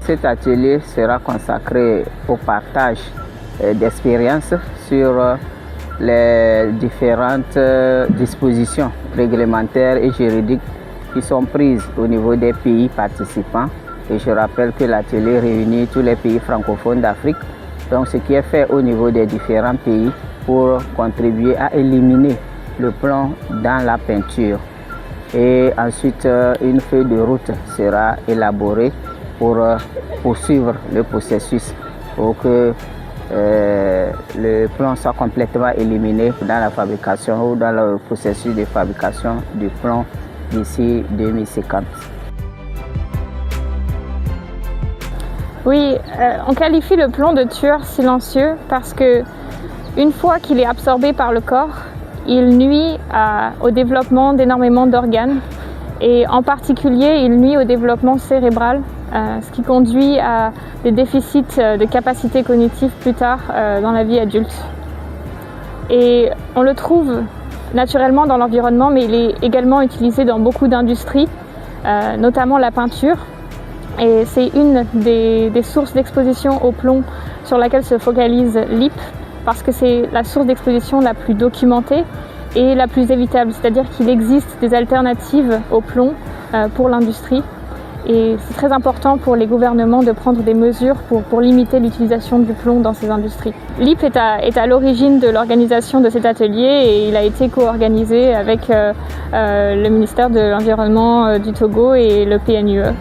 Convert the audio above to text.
cet atelier sera consacré au partage d'expériences sur les différentes dispositions réglementaires et juridiques qui sont prises au niveau des pays participants. Et je rappelle que l'atelier réunit tous les pays francophones d'Afrique. Donc ce qui est fait au niveau des différents pays pour contribuer à éliminer le plomb dans la peinture. Et ensuite, une feuille de route sera élaborée pour poursuivre le processus pour que le plomb soit complètement éliminé dans la fabrication ou dans le processus de fabrication du plomb d'ici 2050. Oui, on qualifie le plomb de tueur silencieux parce que une fois qu'il est absorbé par le corps, il nuit au développement d'énormément d'organes et en particulier il nuit au développement cérébral, ce qui conduit à des déficits de capacité cognitive plus tard dans la vie adulte. Et on le trouve naturellement dans l'environnement, mais il est également utilisé dans beaucoup d'industries, notamment la peinture. Et c'est une des sources d'exposition au plomb sur laquelle se focalise l'IP, parce que c'est la source d'exposition la plus documentée et la plus évitable. C'est-à-dire qu'il existe des alternatives au plomb pour l'industrie. Et c'est très important pour les gouvernements de prendre des mesures pour limiter l'utilisation du plomb dans ces industries. L'IP est à l'origine de l'organisation de cet atelier et il a été co-organisé avec le ministère de l'Environnement du Togo et le PNUE.